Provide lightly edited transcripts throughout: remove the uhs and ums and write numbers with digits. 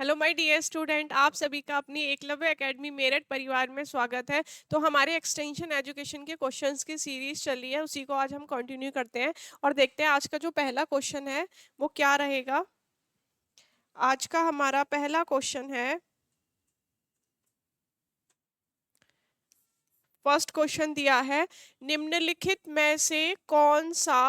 Hello my dear student, आप सभी का अपनी एकलव्य एकेडमी मेरठ परिवार में स्वागत है। तो हमारे एक्सटेंशन एजुकेशन के क्वेश्चंस की सीरीज चल रही है, उसी को आज हम कंटिन्यू करते हैं और देखते हैं आज का जो पहला क्वेश्चन है वो क्या रहेगा। आज का हमारा पहला क्वेश्चन है, फर्स्ट क्वेश्चन दिया है, निम्नलिखित में से कौन सा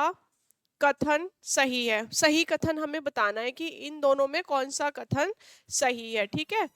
कथन सही है। सही कथन हमें बताना है कि इन दोनों में कौन सा कथन सही है। ठीक है,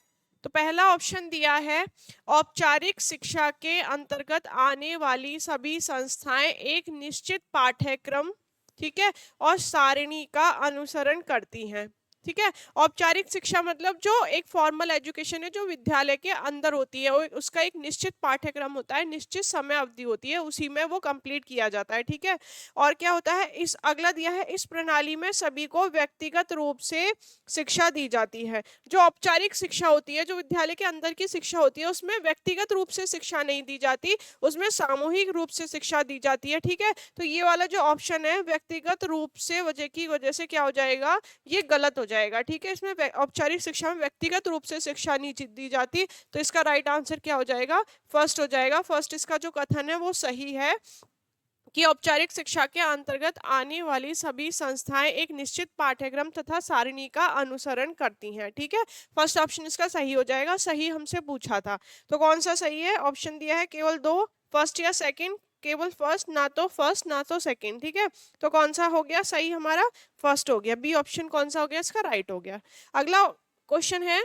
तो पहला ऑप्शन दिया है, औपचारिक शिक्षा के अंतर्गत आने वाली सभी संस्थाएं एक निश्चित पाठ्यक्रम, ठीक है, और सारिणी का अनुसरण करती हैं। ठीक है, औपचारिक शिक्षा मतलब जो एक फॉर्मल एजुकेशन है जो विद्यालय के अंदर होती है, उसका एक निश्चित पाठ्यक्रम होता है, निश्चित समय अवधि होती है, उसी में वो कंप्लीट किया जाता है। ठीक है, और क्या होता है, इस अगला दिया है, इस प्रणाली में सभी को व्यक्तिगत रूप से शिक्षा दी जाती है। जो औपचारिक शिक्षा होती है, जो विद्यालय के अंदर की शिक्षा होती है, उसमें व्यक्तिगत रूप से शिक्षा नहीं दी जाती, उसमें सामूहिक रूप से शिक्षा दी जाती है। ठीक है, तो ये वाला जो ऑप्शन है व्यक्तिगत रूप से वजह से क्या हो जाएगा, ये गलत हो जाएगा। ठीक है, इसमें औपचारिक शिक्षा में व्यक्तिगत रूप से शिक्षा नहीं दी जाती, तो इसका राइट आंसर क्या हो जाएगा, फर्स्ट हो जाएगा। फर्स्ट इसका जो कथन है वो सही है कि औपचारिक शिक्षा के अंतर्गत आने वाली सभी संस्थाएं एक निश्चित पाठ्यक्रम तथा सारिणी का अनुसरण करती हैं। ठीक है, फर्स्ट ऑप्शन इसका सही हो जाएगा। सही हमसे पूछा था, तो कौन सा सही है, ऑप्शन दिया है केवल दो, फर्स्ट या सेकंड, केवल फर्स्ट, ना तो फर्स्ट ना तो सेकंड। ठीक है, तो कौन सा हो गया सही, हमारा फर्स्ट हो गया। बी ऑप्शन कौन सा हो गया, इसका राइट हो गया। अगला क्वेश्चन है,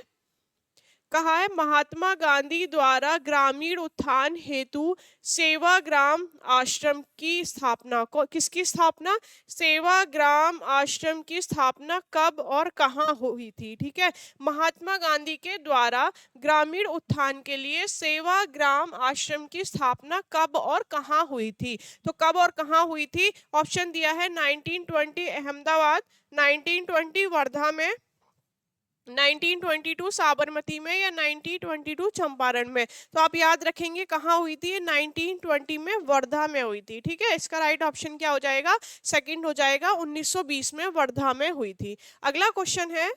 कहा है, महात्मा गांधी द्वारा ग्रामीण उत्थान हेतु सेवाग्राम आश्रम की स्थापना को, किसकी स्थापना, सेवाग्राम आश्रम की स्थापना कब और कहाँ हुई थी। ठीक है, महात्मा गांधी के द्वारा ग्रामीण उत्थान के लिए सेवाग्राम आश्रम की स्थापना कब और कहाँ हुई थी। तो कब और कहाँ हुई थी, ऑप्शन दिया है 1920 अहमदाबाद, 1920 वर्धा में, 1922 साबरमती में, या 1922 चंपारण में। तो आप याद रखेंगे कहाँ हुई थी, 1920 में वर्धा में हुई थी। ठीक है, इसका राइट ऑप्शन क्या हो जाएगा, सेकंड हो जाएगा, 1920 में वर्धा में हुई थी। अगला क्वेश्चन है,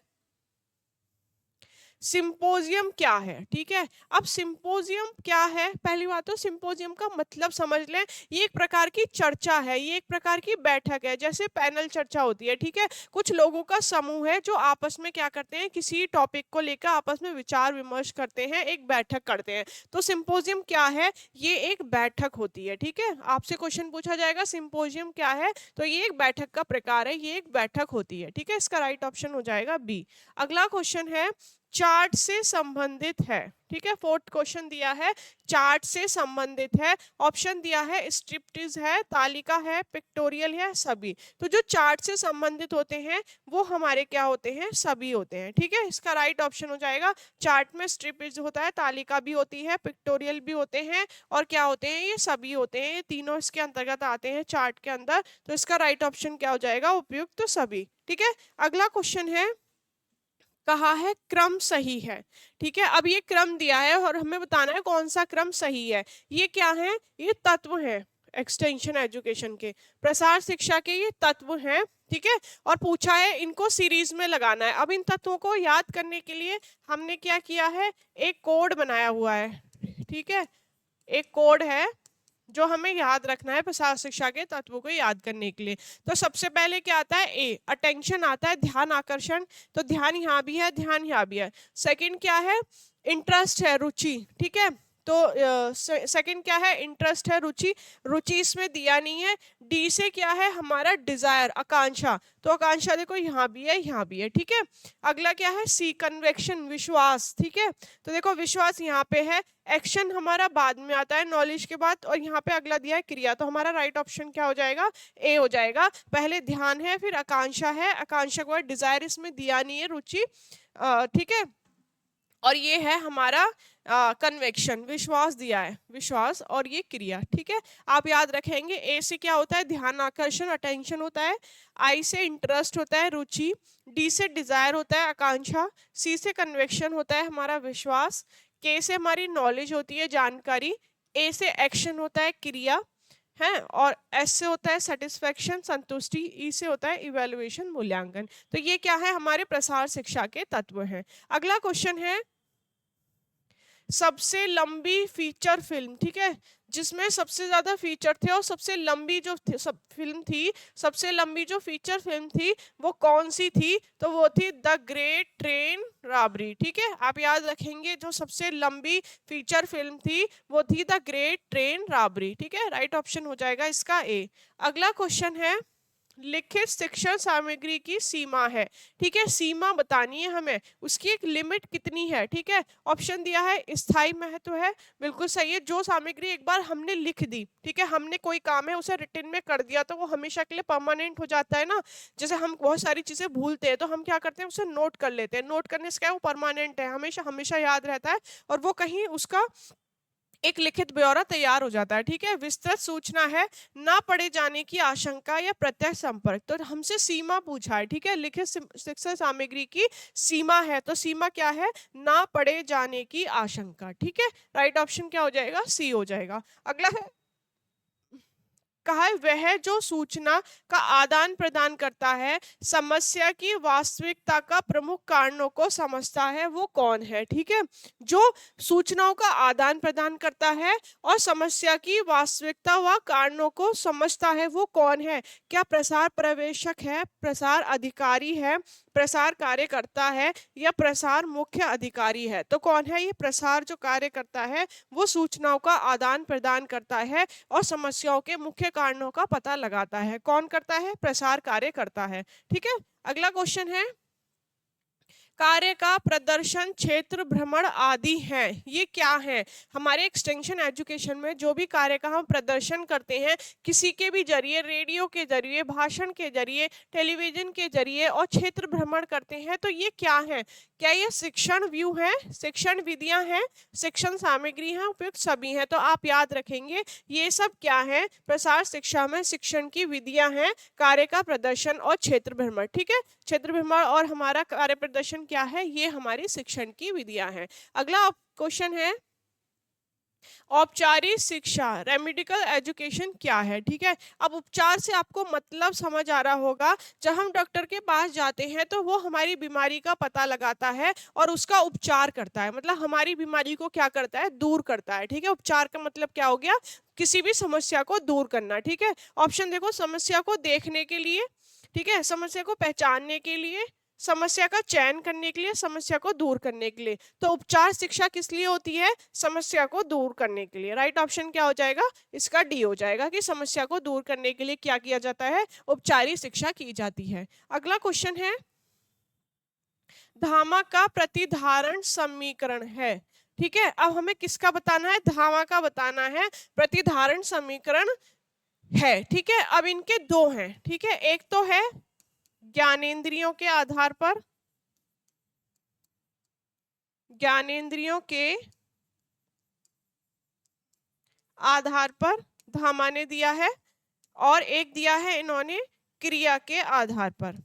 सिंपोजियम क्या है। ठीक है, अब सिंपोजियम क्या है, पहली बात तो सिंपोजियम का मतलब समझ लें, ये एक प्रकार की चर्चा है, ये एक प्रकार की बैठक है, जैसे पैनल चर्चा होती है। ठीक है, कुछ लोगों का समूह है जो आपस में क्या करते हैं, किसी टॉपिक को लेकर आपस में विचार विमर्श करते हैं, एक बैठक करते हैं। तो सिंपोजियम क्या है, ये एक बैठक होती है। ठीक है, आपसे क्वेश्चन पूछा जाएगा सिंपोजियम क्या है, तो ये एक बैठक का प्रकार है, ये एक बैठक होती है। ठीक है, इसका राइट ऑप्शन हो जाएगा बी। अगला क्वेश्चन है, चार्ट से संबंधित है। ठीक है, फोर्थ क्वेश्चन दिया है, चार्ट से संबंधित है। ऑप्शन दिया है स्ट्रिप्टिज है, तालिका है, पिक्टोरियल है, सभी। तो जो चार्ट से संबंधित होते हैं वो हमारे क्या होते हैं, सभी होते हैं। ठीक है, इसका राइट ऑप्शन हो जाएगा, चार्ट में स्ट्रिप्टिज होता है, तालिका भी होती है, पिक्टोरियल भी होते हैं, और क्या होते हैं, ये सभी होते हैं, ये तीनों इसके अंतर्गत आते हैं चार्ट के अंदर। तो इसका राइट ऑप्शन क्या हो जाएगा, उपयुक्त तो सभी। ठीक है, अगला क्वेश्चन है, कहा है क्रम सही है। ठीक है, अब ये क्रम दिया है और हमें बताना है कौन सा क्रम सही है। ये क्या है, ये तत्व है एक्सटेंशन एजुकेशन के, प्रसार शिक्षा के ये तत्व हैं। ठीक है, और पूछा है इनको सीरीज में लगाना है। अब इन तत्वों को याद करने के लिए हमने क्या किया है, एक कोड बनाया हुआ है। ठीक है, एक कोड है जो हमें याद रखना है प्रसार शिक्षा के तत्वों को याद करने के लिए। तो सबसे पहले क्या आता है, ए अटेंशन आता है, ध्यान आकर्षण, तो ध्यान यहाँ भी है, ध्यान यहाँ भी है। सेकंड क्या है, इंटरेस्ट है, रुचि। ठीक है, तो सेकंड क्या है, इंटरेस्ट है, रुचि, रुचि इसमें दिया नहीं है। डी से क्या है, हमारा डिजायर, आकांक्षा, तो आकांक्षा देखो यहाँ भी है, यहाँ भी है। ठीक है, अगला क्या है, सी कन्वेक्शन, विश्वास। ठीक है, तो देखो विश्वास यहाँ पे है, एक्शन हमारा बाद में आता है नॉलेज के बाद, और यहाँ पे अगला दिया है क्रिया। तो हमारा राइट ऑप्शन क्या हो जाएगा, ए हो जाएगा। पहले ध्यान है, फिर आकांक्षा है, आकांक्षा के बाद डिजायर, इसमें दिया नहीं है, रुचि। ठीक है, और ये है हमारा कन्वेक्शन, विश्वास दिया है, विश्वास, और ये क्रिया। ठीक है, आप याद रखेंगे, ए से क्या होता है, ध्यान आकर्षण, अटेंशन होता है। आई से इंटरेस्ट होता है, रुचि। डी से डिजायर होता है, आकांक्षा। सी से कन्वेक्शन होता है, हमारा विश्वास। के से हमारी नॉलेज होती है, जानकारी। ए से एक्शन होता है, क्रिया। है, और एस से होता है सेटिस्फेक्शन संतुष्टि, ई से होता है इवेल्युएशन मूल्यांकन। तो ये क्या है, हमारे प्रसार शिक्षा के तत्व हैं। अगला क्वेश्चन है सबसे लंबी फीचर फिल्म, ठीक है, जिसमें सबसे ज्यादा फीचर थे और सबसे लंबी जो सब फिल्म थी, सबसे लंबी जो फीचर फिल्म थी वो कौन सी थी, तो वो थी द ग्रेट ट्रेन रॉबरी। ठीक है, आप याद रखेंगे जो सबसे लंबी फीचर फिल्म थी वो थी द ग्रेट ट्रेन रॉबरी। ठीक है, राइट ऑप्शन हो जाएगा इसका ए। अगला क्वेश्चन है लिखित शिक्षण सामग्री की सीमा है। ठीक है, सीमा बतानी है हमें, उसकी एक लिमिट कितनी है। ठीक है, ऑप्शन दिया है स्थायी महत्व है, बिल्कुल सही है, जो सामग्री एक बार हमने लिख दी, ठीक है, हमने कोई काम है उसे रिटन में कर दिया तो वो हमेशा के लिए परमानेंट हो जाता है ना। जैसे हम बहुत सारी चीजें भूलते हैं तो हम क्या करते हैं उसे नोट कर लेते हैं, नोट करने से क्या है वो परमानेंट है, हमेशा हमेशा याद रहता है और वो कहीं उसका एक लिखित ब्यौरा तैयार हो जाता है। ठीक है, विस्तृत सूचना है, ना पढ़े जाने की आशंका या प्रत्यक्ष संपर्क, तो हमसे सीमा पूछा है। ठीक है, लिखित शिक्षा सामग्री की सीमा है, तो सीमा क्या है, ना पढ़े जाने की आशंका। ठीक है, राइट ऑप्शन क्या हो जाएगा, सी हो जाएगा। अगला है कहा है वह जो सूचना का आदान प्रदान करता है समस्या की वास्तविकता का प्रमुख कारणों को समझता है वो कौन है। ठीक है, जो सूचनाओं का आदान प्रदान करता है और समस्या की वास्तविकता व कारणों को समझता है वो कौन है, क्या प्रसार पर्यवेक्षक है, प्रसार अधिकारी है, प्रसार कार्यकर्ता है या प्रसार मुख्य अधिकारी है। तो कौन है ये प्रसार जो कार्य करता है, वो सूचनाओं का आदान प्रदान करता है और समस्याओं के मुख्य कारणों का पता लगाता है। कौन करता है, प्रसार कार्य करता है। ठीक है, अगला क्वेश्चन है कार्य का प्रदर्शन क्षेत्र भ्रमण आदि है, ये क्या है। हमारे एक्सटेंशन एजुकेशन में जो भी कार्य का हम प्रदर्शन करते हैं किसी के भी जरिए, रेडियो के जरिए, भाषण के जरिए, टेलीविजन के जरिए और क्षेत्र भ्रमण करते हैं, तो ये क्या है, क्या ये शिक्षण व्यू है, शिक्षण विधियां हैं, शिक्षण सामग्री है, उपयुक्त सभी हैं। तो आप याद रखेंगे ये सब क्या है, प्रसार शिक्षा में शिक्षण की विधियां हैं, कार्य का प्रदर्शन और क्षेत्र भ्रमण। ठीक है, क्षेत्र भ्रमण और हमारा कार्य प्रदर्शन क्या है, ये हमारी शिक्षण की विधियां हैं। अगला क्वेश्चन है औपचारिक शिक्षा रेमेडिकल एजुकेशन क्या है। ठीक है, अब उपचार से आपको मतलब समझ आ रहा होगा, जब हम डॉक्टर के पास जाते हैं तो वो हमारी बीमारी का पता लगाता है और उसका उपचार करता है, मतलब हमारी बीमारी को क्या करता है, दूर करता है। ठीक है, उपचार का मतलब क्या हो गया, किसी भी समस्या को दूर करना। ठीक है, ऑप्शन देखो, समस्या को देखने के लिए, ठीक है, समस्या को पहचानने के लिए, समस्या का चयन करने के लिए, समस्या को दूर करने के लिए। तो उपचार शिक्षा किस लिए होती है, समस्या को दूर करने के लिए। राइट ऑप्शन क्या हो जाएगा, इसका डी हो जाएगा कि समस्या को दूर करने के लिए क्या किया जाता है, उपचारिक शिक्षा की जाती है। अगला क्वेश्चन है धामा का प्रतिधारण समीकरण है। ठीक है, अब हमें किसका बताना है, धामा का बताना है, प्रतिधारण समीकरण है। ठीक है, अब इनके दो हैं। ठीक है, एक तो है ज्ञानेंद्रियों के आधार पर, ज्ञानेंद्रियों के आधार पर धामा ने दिया है, और एक दिया है इन्होंने क्रिया के आधार पर।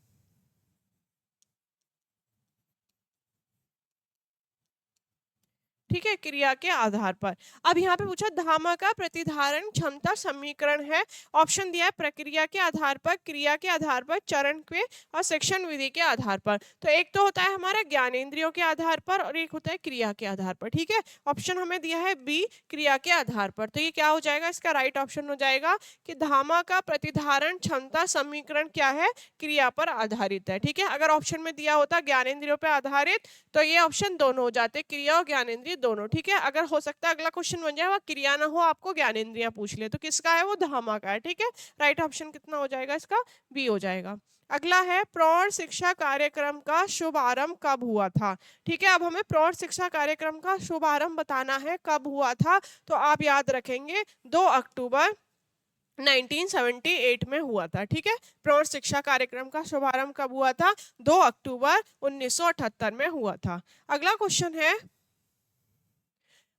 ठीक है, क्रिया के आधार पर। अब यहाँ पे पूछा धामा का प्रतिधारण क्षमता समीकरण है, ऑप्शन दिया है प्रक्रिया के आधार पर, क्रिया के आधार पर, चरण के और शिक्षण विधि के आधार पर। तो एक तो होता है हमारा ज्ञानेंद्रियों के आधार पर और एक होता है क्रिया के आधार पर। ठीक है, ऑप्शन हमें दिया है बी क्रिया के आधार पर, तो ये क्या हो जाएगा, इसका राइट ऑप्शन हो जाएगा कि धामा का प्रतिधारण क्षमता समीकरण क्या है, क्रिया पर आधारित है। ठीक है, अगर ऑप्शन में दिया होता ज्ञानेंद्रियों पर आधारित तो ये ऑप्शन दोनों हो जाते, क्रिया और ज्ञानेंद्रिय दोनों। ठीक है, अगर हो सकता है अगला क्वेश्चन बन जाए क्रिया ना हो, आपको ज्ञानेंद्रियां पूछ ले, तो किसका है वो, धामा का है। ठीक है, राइट ऑप्शन कितना हो जाएगा इसका, बी हो जाएगा। अगला है प्रौढ़ शिक्षा कार्यक्रम का शुभारंभ कब हुआ था। ठीक है, अब हमें प्रौढ़ शिक्षा कार्यक्रम का शुभारंभ बताना है कब हुआ था, तो आप याद रखेंगे 2 अक्टूबर 1978 में हुआ था। ठीक है, प्रौढ़ शिक्षा कार्यक्रम का शुभारंभ कब हुआ था, 2 अक्टूबर 1978 में हुआ था। अगला क्वेश्चन है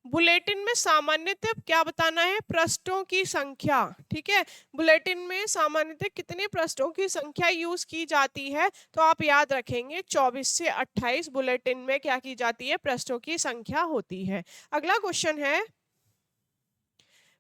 बुलेटिन में सामान्यतः क्या बताना है, पृष्ठों की संख्या। ठीक है, बुलेटिन में सामान्यतः कितने पृष्ठों की संख्या यूज की जाती है, तो आप याद रखेंगे 24 से 28 बुलेटिन में क्या की जाती है, पृष्ठों की संख्या होती है। अगला क्वेश्चन है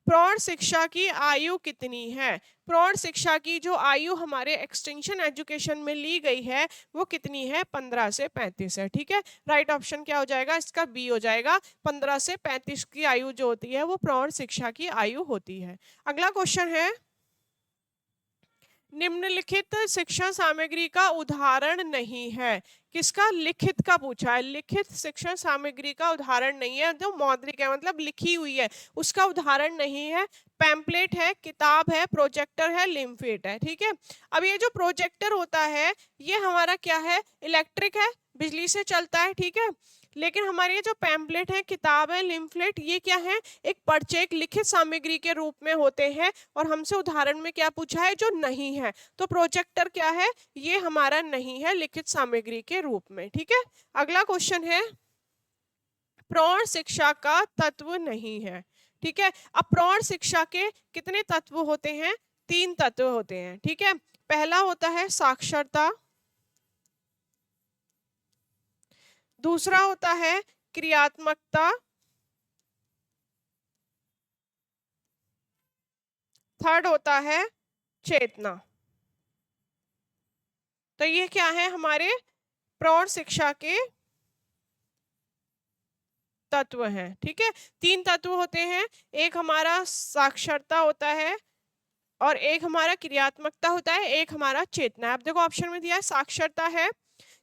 प्रौढ़ शिक्षा की आयु कितनी है? प्रौढ़ शिक्षा की जो आयु हमारे एक्सटेंशन एजुकेशन में ली गई है वो कितनी है? 15 से 35 है। ठीक है, राइट ऑप्शन क्या हो जाएगा इसका? बी हो जाएगा। 15 से 35 की आयु जो होती है वो प्रौढ़ शिक्षा की आयु होती है। अगला क्वेश्चन है, निम्नलिखित शिक्षण सामग्री का उदाहरण नहीं है। किसका? लिखित का पूछा है। लिखित शिक्षण सामग्री का उदाहरण नहीं है, जो मौद्रिक है मतलब लिखी हुई है उसका उदाहरण नहीं है। पैम्पलेट है, किताब है, प्रोजेक्टर है, लिम्फेट है। ठीक है, अब ये जो प्रोजेक्टर होता है ये हमारा क्या है? इलेक्ट्रिक है, बिजली से चलता है। ठीक है, लेकिन हमारे ये जो पैम्पलेट है, किताब है, लिम्फलेट, ये क्या है? एक पर्चे, एक लिखित सामग्री के रूप में होते हैं। और हमसे उदाहरण में क्या पूछा है? जो नहीं है। तो प्रोजेक्टर क्या है? ये हमारा नहीं है लिखित सामग्री के रूप में। ठीक है, अगला क्वेश्चन है, प्रौढ़ शिक्षा का तत्व नहीं है। ठीक है, अब प्रौढ़ शिक्षा के कितने तत्व होते हैं? 3 तत्व होते हैं। ठीक है, पहला होता है साक्षरता, दूसरा होता है क्रियात्मकता, थर्ड होता है चेतना। तो ये क्या है? हमारे प्रौढ़ शिक्षा के तत्व हैं। ठीक है, 3 तत्व होते हैं, एक हमारा साक्षरता होता है और एक हमारा क्रियात्मकता होता है, एक हमारा चेतना है। अब देखो ऑप्शन में दिया है साक्षरता है,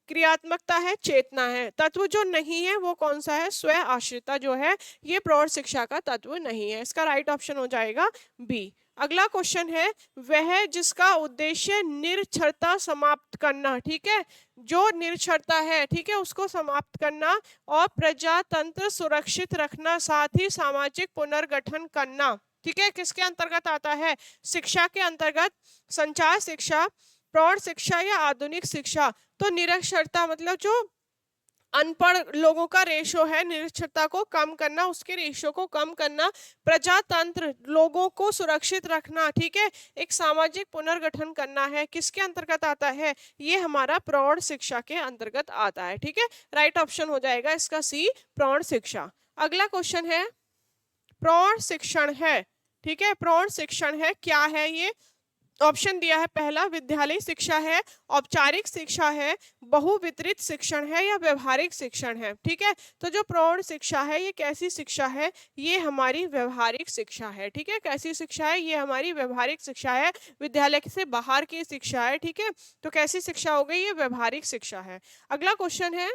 क्रियात्मकता है, चेतना है। तत्व जो नहीं है वो कौन सा है? स्व आश्रिता जो है ये प्रौढ़ शिक्षा का तत्व नहीं है। इसका राइट ऑप्शन हो जाएगा बी। अगला क्वेश्चन है, वह जिसका उद्देश्य निरक्षरता समाप्त करना। ठीक है, जो निरक्षरता है, ठीक है, उसको समाप्त करना और प्रजातंत्र सुरक्षित रखना, साथ ही सामाजिक पुनर्गठन करना। ठीक है, किसके अंतर्गत आता है? शिक्षा के अंतर्गत। संचार शिक्षा, प्रौढ़ शिक्षा या आधुनिक शिक्षा। तो निरक्षरता मतलब जो अनपढ़ लोगों का रेशो है, निरक्षरता को कम करना, उसके रेशो को कम करना, प्रजातंत्र लोगों को सुरक्षित रखना। ठीक है, एक सामाजिक पुनर्गठन करना है, किसके अंतर्गत आता है? ये हमारा प्रौढ़ शिक्षा के अंतर्गत आता है। ठीक है, राइट ऑप्शन हो जाएगा इसका सी, प्रौढ़ शिक्षा। अगला क्वेश्चन है, प्रौढ़ शिक्षण है। ठीक है, प्रौढ़ शिक्षण है, क्या है ये? ऑप्शन दिया है, पहला विद्यालय शिक्षा है, औपचारिक शिक्षा है, बहुवितरित शिक्षण है या व्यवहारिक शिक्षण है। ठीक है, तो जो प्रौढ़ शिक्षा है ये कैसी शिक्षा है? ये हमारी व्यवहारिक शिक्षा है। ठीक है, कैसी शिक्षा है? ये हमारी व्यवहारिक शिक्षा है, विद्यालय से बाहर की शिक्षा है। ठीक है, तो कैसी शिक्षा हो गई? ये व्यवहारिक शिक्षा है। अगला क्वेश्चन है,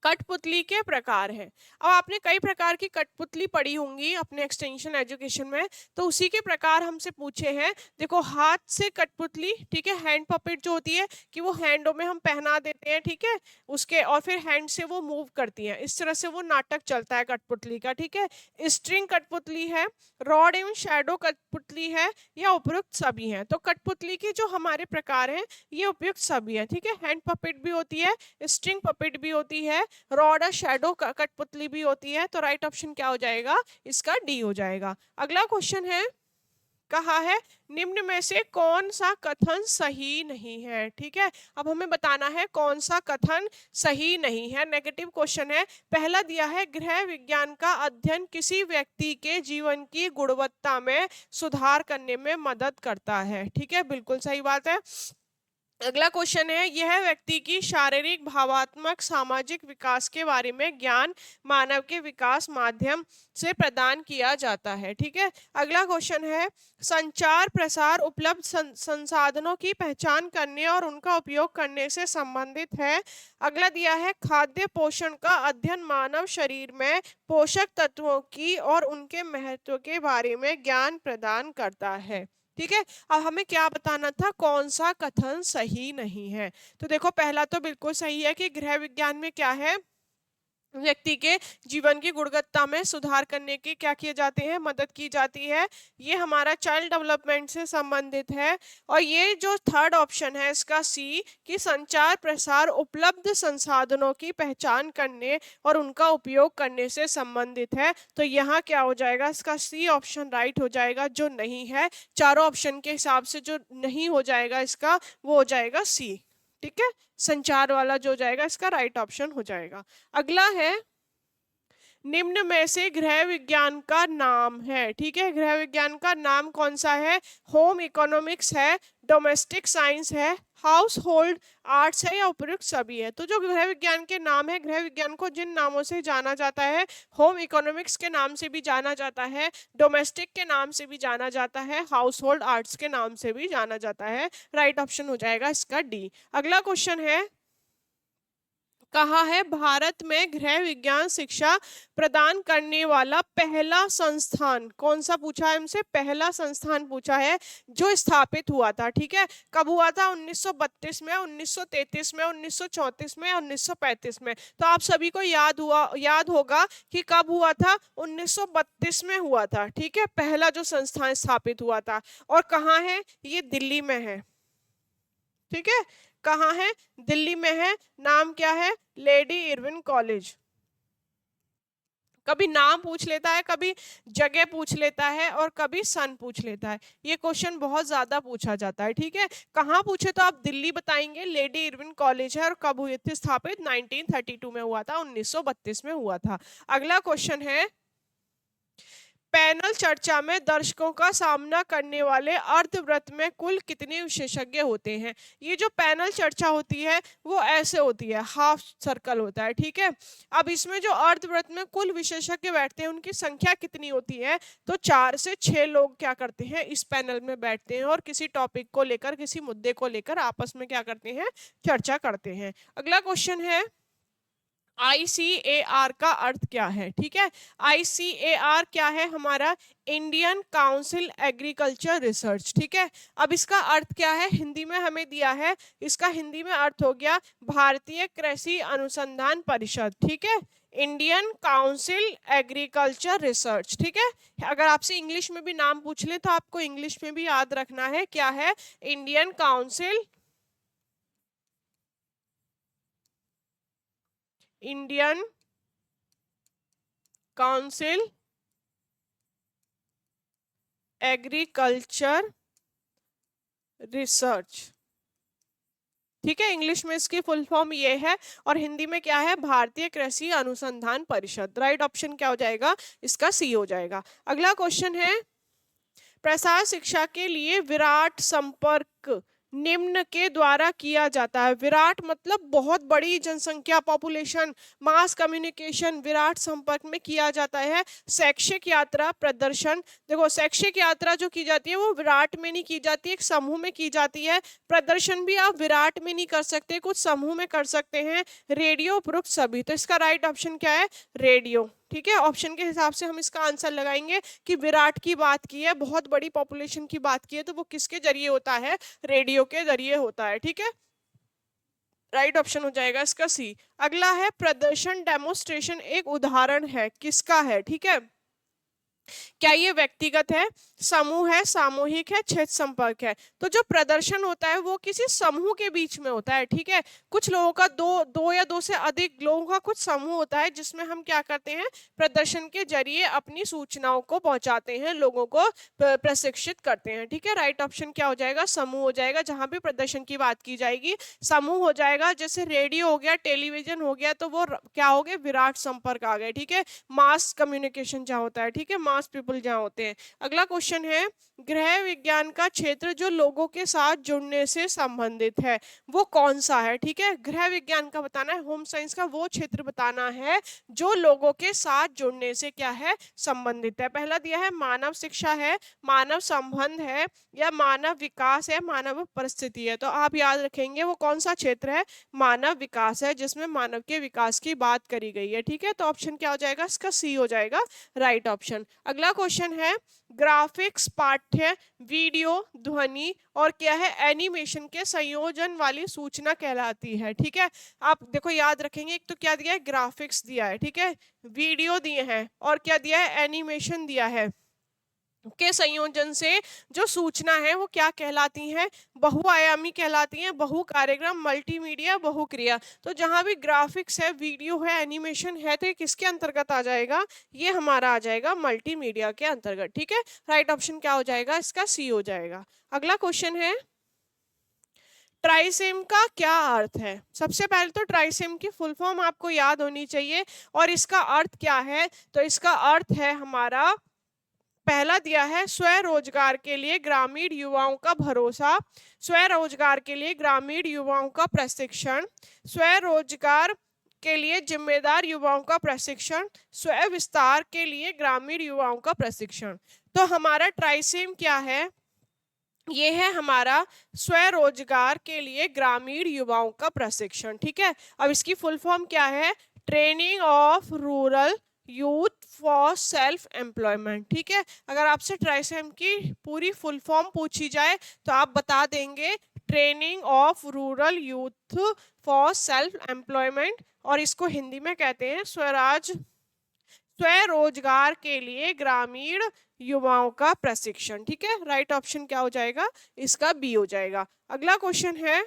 कठपुतली के प्रकार हैं। अब आपने कई प्रकार की कठपुतली पढ़ी होंगी अपने एक्सटेंशन एजुकेशन में, तो उसी के प्रकार हमसे पूछे हैं। देखो, हाथ से कठपुतली, ठीक है, हैंड पपेट जो होती है कि वो हैंडों में हम पहना देते हैं। ठीक है, उसके और फिर हैंड से वो मूव करती हैं, इस तरह से वो नाटक चलता है कठपुतली का। ठीक है, स्ट्रिंग कठपुतली है, रॉड एवं शैडो कठपुतली है या उपयुक्त सभी हैं। तो कठपुतली के जो हमारे प्रकार हैं ये उपयुक्त सभी हैं। ठीक है, हैंड पपेट भी होती है, स्ट्रिंग पपेट भी होती है, रॉड और शैडो कठपुतली भी होती है। तो राइट ऑप्शन क्या हो जाएगा? इसका डी हो जाएगा। अगला क्वेश्चन है, कहा है निम्न में से कौन सा कथन सही नहीं है। ठीक है, अब हमें बताना है कौन सा कथन सही नहीं है। नेगेटिव क्वेश्चन है। पहला दिया है, गृह विज्ञान का अध्ययन किसी व्यक्ति के जीवन की गुणवत्ता में सुधार करने में मदद करता है। ठीक है, बिल्कुल सही बात है। अगला क्वेश्चन है, यह व्यक्ति की शारीरिक, भावात्मक, सामाजिक विकास के बारे में ज्ञान मानव के विकास माध्यम से प्रदान किया जाता है। ठीक है, अगला क्वेश्चन है, संचार प्रसार उपलब्ध संसाधनों की पहचान करने और उनका उपयोग करने से संबंधित है। अगला दिया है, खाद्य पोषण का अध्ययन मानव शरीर में पोषक तत्वों की और उनके महत्व के बारे में ज्ञान प्रदान करता है। ठीक है, अब हमें क्या बताना था, कौन सा कथन सही नहीं है। तो देखो, पहला तो बिल्कुल सही है कि गृह विज्ञान में क्या है, व्यक्ति के जीवन की गुणवत्ता में सुधार करने की क्या किए जाते हैं? मदद की जाती है। ये हमारा चाइल्ड डेवलपमेंट से संबंधित है। और ये जो थर्ड ऑप्शन है इसका सी, कि संचार प्रसार उपलब्ध संसाधनों की पहचान करने और उनका उपयोग करने से संबंधित है। तो यहाँ क्या हो जाएगा? इसका सी ऑप्शन राइट हो जाएगा, जो नहीं है। चारों ऑप्शन के हिसाब से जो नहीं हो जाएगा इसका, वो हो जाएगा सी। ठीक है, संचार वाला जो जाएगा इसका राइट ऑप्शन हो जाएगा। अगला है, निम्न में से गृह विज्ञान का नाम है, ठीक है, गृह विज्ञान का नाम कौन सा है? होम इकोनॉमिक्स है, डोमेस्टिक साइंस है, हाउस होल्ड आर्ट्स है या उपयुक्त सभी है? तो जो गृह विज्ञान के नाम है, गृह विज्ञान को जिन नामों से जाना जाता है, होम इकोनॉमिक्स के नाम से भी जाना जाता है, डोमेस्टिक के नाम से भी जाना जाता है, हाउस होल्ड आर्ट्स के नाम से भी जाना जाता है। राइट ऑप्शन हो जाएगा इसका डी। अगला क्वेश्चन है, कहा है भारत में गृह विज्ञान शिक्षा प्रदान करने वाला पहला संस्थान कौन सा पूछा है हमसे? पहला संस्थान पूछा है जो स्थापित हुआ था, ठीक है, कब हुआ था? 1932 में, 1933 में, 1934 में, 1935 में। तो आप सभी को याद होगा कि कब हुआ था? 1932 में हुआ था, ठीक है, पहला जो संस्थान स्थापित हुआ था। और कहाँ है ये? दिल्ली में है, ठीक है, कहाँ है? दिल्ली में है। नाम क्या है? Lady Irwin college. कभी नाम पूछ लेता है, कभी जगह पूछ लेता है और कभी सन पूछ लेता है। ये क्वेश्चन बहुत ज्यादा पूछा जाता है, ठीक है। कहाँ पूछे तो आप दिल्ली बताएंगे, लेडी इरविन कॉलेज है और कब हुई थी स्थापित? 1932 में हुआ था, 1932 में हुआ था। अगला क्वेश्चन है, पैनल चर्चा में दर्शकों का सामना करने वाले अर्धवृत्त में कुल कितने विशेषज्ञ होते हैं? ये जो पैनल चर्चा होती है वो ऐसे होती है, हाफ सर्कल होता है, ठीक है। अब इसमें जो अर्धवृत्त में कुल विशेषज्ञ बैठते हैं उनकी संख्या कितनी होती है? तो 4 से 6 लोग क्या करते हैं? इस पैनल में बैठते हैं और किसी टॉपिक को लेकर, किसी मुद्दे को लेकर आपस में क्या करते हैं? चर्चा करते हैं। अगला क्वेश्चन है, ICAR का अर्थ क्या है? ठीक है, ICAR क्या है? हमारा इंडियन काउंसिल एग्रीकल्चर रिसर्च, ठीक है। अब इसका अर्थ क्या है? हिंदी में हमें दिया है, इसका हिंदी में अर्थ हो गया भारतीय कृषि अनुसंधान परिषद, ठीक है, इंडियन काउंसिल एग्रीकल्चर रिसर्च, ठीक है। अगर आपसे इंग्लिश में भी नाम पूछ ले तो आपको इंग्लिश में भी याद रखना है, क्या है? इंडियन काउंसिल एग्रीकल्चर रिसर्च, ठीक है। इंग्लिश में इसकी फुल फॉर्म ये है और हिंदी में क्या है? भारतीय कृषि अनुसंधान परिषद। राइट ऑप्शन क्या हो जाएगा? इसका सी हो जाएगा। अगला क्वेश्चन है, प्रसार शिक्षा के लिए विराट संपर्क निम्न के द्वारा किया जाता है। विराट मतलब बहुत बड़ी जनसंख्या, पॉपुलेशन, मास कम्युनिकेशन विराट संपर्क में किया जाता है। शैक्षिक यात्रा, प्रदर्शन, देखो शैक्षिक यात्रा जो की जाती है वो विराट में नहीं की जाती है, एक समूह में की जाती है। प्रदर्शन भी आप विराट में नहीं कर सकते, कुछ समूह में कर सकते हैं। रेडियो, उपरोक्त सभी। तो इसका राइट ऑप्शन क्या है? रेडियो, ठीक है। ऑप्शन के हिसाब से हम इसका आंसर लगाएंगे कि विराट की बात की है, बहुत बड़ी पॉपुलेशन की बात की है, तो वो किसके जरिए होता है? रेडियो के जरिए होता है, ठीक है। राइट ऑप्शन हो जाएगा इसका सी। अगला है, प्रदर्शन डेमोन्स्ट्रेशन एक उदाहरण है, किसका है? ठीक है, क्या ये व्यक्तिगत है, समूह है, सामूहिक है, क्षेत्र संपर्क है? तो जो प्रदर्शन होता है वो किसी समूह के बीच में होता है, ठीक है। कुछ लोगों का दो या दो से अधिक लोगों का कुछ समूह होता है जिसमें हम क्या करते हैं? प्रदर्शन के जरिए अपनी सूचनाओं को पहुंचाते हैं, लोगों को प्रशिक्षित करते हैं, ठीक है। राइट ऑप्शन क्या हो जाएगा? समूह हो जाएगा। जहां भी प्रदर्शन की बात की जाएगी समूह हो जाएगा। जैसे रेडियो हो गया, टेलीविजन हो गया, तो वो क्या हो गए? विराट संपर्क आ गए, ठीक है। मास कम्युनिकेशन जहाँ होता है, ठीक है, मास पीपल जहाँ होते हैं। अगला क्वेश्चन है, गृह विज्ञान का क्षेत्र जो लोगों के साथ जुड़ने से संबंधित है वो कौन सा है? ठीक है, गृह विज्ञान का बताना है, होम साइंस का वो क्षेत्र बताना है जो लोगों के साथ जुड़ने से क्या है? संबंधित है। पहला दिया है मानव शिक्षा है, मानव संबंध है, या मानव विकास है, मानव परिस्थिति है। तो आप याद रखेंगे वो कौन सा क्षेत्र है? मानव विकास है, जिसमें मानव के विकास की बात करी गई है, ठीक है। तो ऑप्शन क्या हो जाएगा? इसका सी हो जाएगा राइट ऑप्शन। अगला क्वेश्चन है, ग्राफिक्स पाठ्य, वीडियो, ध्वनि और क्या है? एनिमेशन के संयोजन वाली सूचना कहलाती है, ठीक है। आप देखो याद रखेंगे, एक तो क्या दिया है? ग्राफिक्स दिया है, ठीक है, वीडियो दिए हैं और क्या दिया है? एनिमेशन दिया है, के संयोजन से जो सूचना है वो क्या कहलाती है? बहुआयामी कहलाती है, बहु कार्यक्रम, मल्टीमीडिया, बहुक्रिया। तो जहां भी ग्राफिक्स है, वीडियो है, एनिमेशन है, तो ये किसके अंतर्गत आ जाएगा? ये हमारा आ जाएगा मल्टीमीडिया के अंतर्गत, ठीक है। राइट ऑप्शन क्या हो जाएगा? इसका सी हो जाएगा। अगला क्वेश्चन है, ट्राइसेम का क्या अर्थ है? सबसे पहले तो ट्राइसेम की फुल फॉर्म आपको याद होनी चाहिए और इसका अर्थ क्या है। तो इसका अर्थ है हमारा, पहला दिया है स्वरोजगार के लिए ग्रामीण युवाओं का भरोसा, स्वरोजगार के लिए ग्रामीण युवाओं का प्रशिक्षण, स्वरोजगार के लिए जिम्मेदार युवाओं का प्रशिक्षण, स्व विस्तार के लिए ग्रामीण युवाओं का प्रशिक्षण। तो हमारा ट्राइसेम क्या है? ये है हमारा स्वरोजगार के लिए ग्रामीण युवाओं का प्रशिक्षण। ठीक है, अब इसकी फुल फॉर्म क्या है? Training of rural youth for self employment. ठीक है, अगर आपसे ट्राइसेम की पूरी फुल फॉर्म पूछी जाए तो आप बता देंगे training of rural youth for self employment, और इसको हिंदी में कहते हैं स्वरोजगार के लिए ग्रामीण युवाओं का प्रशिक्षण। ठीक है, राइट ऑप्शन क्या हो जाएगा? इसका बी हो जाएगा। अगला क्वेश्चन है,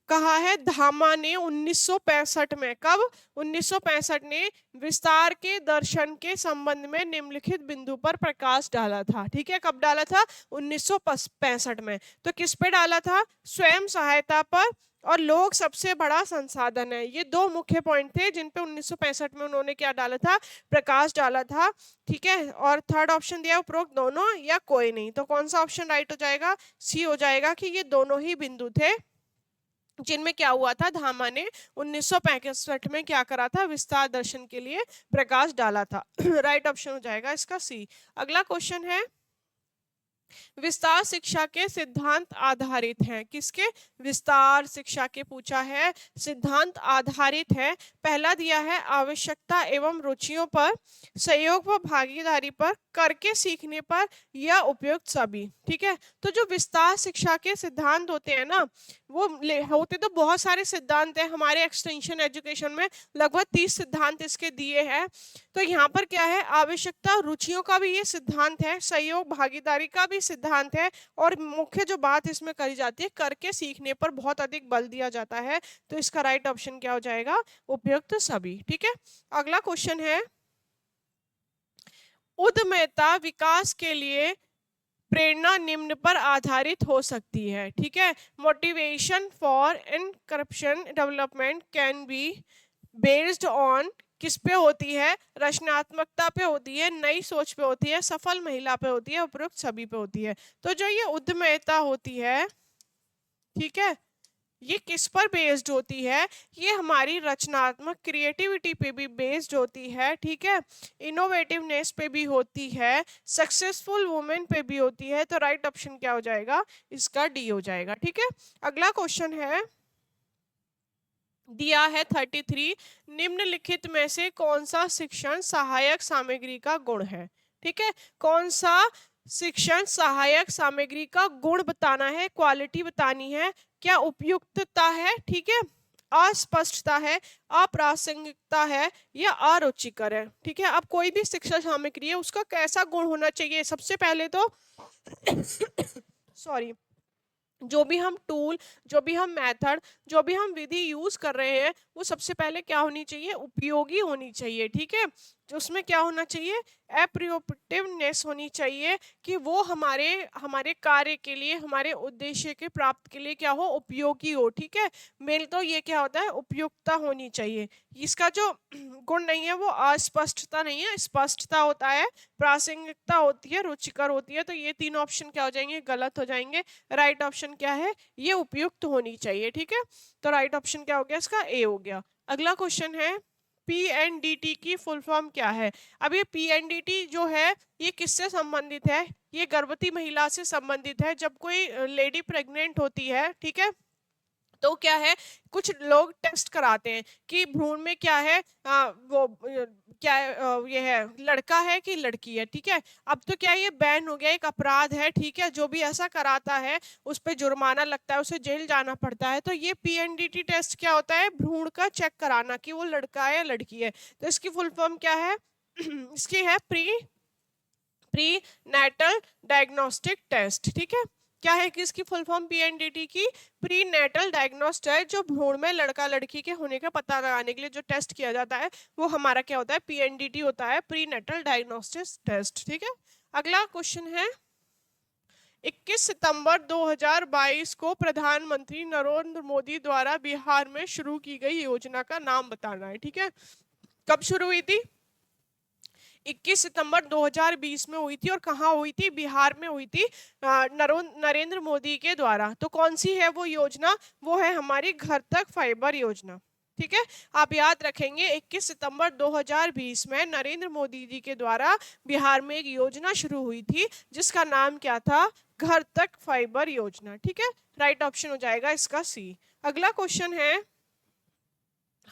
कहा है धामा ने 1965 में, कब? 1965 ने विस्तार के दर्शन के संबंध में निम्नलिखित बिंदु पर प्रकाश डाला था। ठीक है, कब डाला था? 1965 में। तो किस पे डाला था? स्वयं सहायता पर और लोग सबसे बड़ा संसाधन है। ये दो मुख्य पॉइंट थे जिन पे 1965 में उन्होंने क्या डाला था? प्रकाश डाला था। ठीक है, और थर्ड ऑप्शन दिया उपरोक्त दोनों या कोई नहीं। तो कौन सा ऑप्शन राइट हो जाएगा? सी हो जाएगा कि ये दोनों ही बिंदु थे जिनमें क्या हुआ था, धामा ने 1965 में क्या करा था? विस्तार दर्शन के लिए प्रकाश डाला था। राइट ऑप्शन हो जाएगा इसका सी। अगला क्वेश्चन है, विस्तार शिक्षा के सिद्धांत आधारित हैं। किसके? विस्तार शिक्षा के पूछा है, सिद्धांत आधारित है। पहला दिया है आवश्यकता एवं रुचियों पर, सहयोग व भागीदारी पर, करके सीखने पर या उपयुक्त सभी। ठीक है, तो जो विस्तार शिक्षा के सिद्धांत होते हैं ना, वो होते तो बहुत सारे सिद्धांत हैं। हमारे एक्सटेंशन एजुकेशन में लगभग 30 सिद्धांत इसके दिए हैं। तो यहाँ पर क्या है? आवश्यकता रुचियों का भी ये सिद्धांत है, सहयोग भागीदारी का भी सिद्धांत है, और मुख्य जो बात इसमें करी जाती है, करके सीखने पर बहुत अधिक बल दिया जाता है। तो इसका राइट ऑप्शन क्या हो जाएगा? उपयुक्त सभी। ठीक है, अगला क्वेश्चन है, उद्यमिता विकास के लिए प्रेरणा निम्न पर आधारित हो सकती है। ठीक है, motivation for incorruption development can be based on, किस पे होती है? रचनात्मकता पे होती है, नई सोच पे होती है, सफल महिला पे होती है, उपरोक्त सभी पे होती है। तो जो ये उद्यमिता होती है, ठीक है, ये किस पर बेस्ड होती है? ये हमारी रचनात्मक क्रिएटिविटी पे भी बेस्ड होती है। ठीक है, इनोवेटिवनेस पे भी होती है, सक्सेसफुल वुमेन पे भी होती है। तो राइट ऑप्शन क्या हो जाएगा? इसका डी हो जाएगा। ठीक है, अगला क्वेश्चन है, दिया है 33, निम्नलिखित में से कौन सा शिक्षण सहायक सामग्री का गुण है? ठीक है, कौन सा शिक्षण सहायक सामग्री का गुण बताना है, क्वालिटी बतानी है। क्या उपयुक्तता है? ठीक है, अस्पष्टता है, अप्रासंगिकता है, या अरुचिकर है। ठीक है, अब कोई भी शिक्षा सामग्री है उसका कैसा गुण होना चाहिए? सबसे पहले तो सॉरी, जो भी हम टूल, जो भी हम मेथड, जो भी हम विधि यूज कर रहे हैं, वो सबसे पहले क्या होनी चाहिए? उपयोगी होनी चाहिए। ठीक है, जो उसमें क्या होना चाहिए? एप्रोप्रिएटिवनेस होनी चाहिए, कि वो हमारे हमारे कार्य के लिए, हमारे उद्देश्य के प्राप्त के लिए क्या हो? उपयोगी हो। ठीक है, मेन तो ये क्या होता है? उपयुक्तता होनी चाहिए। इसका जो गुण नहीं है वो अस्पष्टता नहीं है, स्पष्टता होता है, प्रासंगिकता होती है, रुचिकर होती है। तो ये तीन ऑप्शन क्या हो जाएंगे? गलत हो जाएंगे। राइट ऑप्शन क्या है? ये उपयुक्त होनी चाहिए। ठीक है, तो राइट ऑप्शन क्या हो गया? इसका ए हो गया। अगला क्वेश्चन है, पीएनडीटी की फुल फॉर्म क्या है? अब ये पीएनडीटी जो है ये किससे संबंधित है? ये गर्भवती महिला से संबंधित है। जब कोई लेडी प्रेग्नेंट होती है, ठीक है, तो क्या है, कुछ लोग टेस्ट कराते हैं कि भ्रूण में क्या है, क्या है, ये है लड़का है कि लड़की है। ठीक है, अब तो क्या ये बैन हो गया, एक अपराध है। ठीक है, जो भी ऐसा कराता है उस पर जुर्माना लगता है, उसे जेल जाना पड़ता है। तो ये पीएनडीटी टेस्ट क्या होता है? भ्रूण का चेक कराना कि वो लड़का है या लड़की है। तो इसकी फुल फॉर्म क्या है? इसकी है प्री नेटल डायग्नोस्टिक टेस्ट। ठीक है, क्या है कि इसकी फुल फॉर्म पीएनडीटी की? प्री नेटल डायग्नोस्ट है, जो भ्रूण में लड़का लड़की के होने का पता लगाने के लिए जो टेस्ट किया जाता है वो हमारा क्या होता है? पीएनडीटी होता है, प्री नेटल डायग्नोस्टिक टेस्ट। ठीक है, अगला क्वेश्चन है, 21 सितंबर 2022 को प्रधानमंत्री नरेंद्र मोदी द्वारा बिहार में शुरू की गई योजना का नाम बताना है। ठीक है, कब शुरू हुई थी? 21 सितंबर 2020 में हुई थी। और कहाँ हुई थी? बिहार में हुई थी, नरेंद्र मोदी के द्वारा। तो कौन सी है वो योजना? वो है हमारी घर तक फाइबर योजना। ठीक है, आप याद रखेंगे 21 सितंबर 2020 में नरेंद्र मोदी जी के द्वारा बिहार में एक योजना शुरू हुई थी जिसका नाम क्या था? घर तक फाइबर योजना। ठीक है, राइट ऑप्शन हो जाएगा इसका सी। अगला क्वेश्चन है,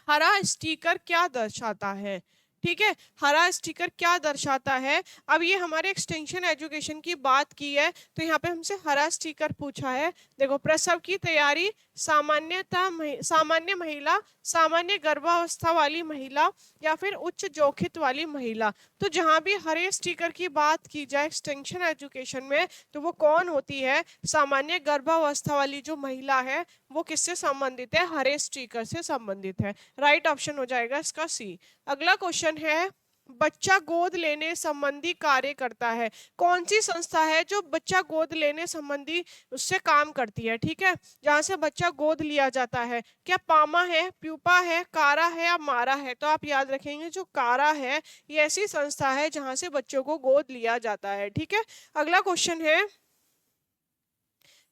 हरा स्टिकर क्या दर्शाता है? ठीक है, हरा स्टिकर क्या दर्शाता है? अब ये हमारे एक्सटेंशन एजुकेशन की बात की है तो यहाँ पे हमसे हरा स्टिकर पूछा है। देखो, प्रसव की तैयारी, सामान्य महिला, सामान्य गर्भावस्था वाली महिला, या फिर उच्च जोखिम वाली महिला। तो जहाँ भी हरे स्टिकर की बात की जाए एक्सटेंशन एजुकेशन में तो वो कौन होती है? सामान्य गर्भावस्था वाली जो महिला है वो किससे संबंधित है? हरे स्टिकर से संबंधित है। राइट ऑप्शन हो जाएगा इसका सी। अगला क्वेश्चन है, बच्चा गोद लेने संबंधी कार्य करता है। कौन सी संस्था है जो बच्चा गोद लेने संबंधी उससे काम करती है? ठीक है, जहां से बच्चा गोद लिया जाता है। क्या पामा है, प्यूपा है, कारा है या मारा है? तो आप याद रखेंगे जो कारा है ये ऐसी संस्था है जहां से बच्चों को गोद लिया जाता है। ठीक है, अगला क्वेश्चन है,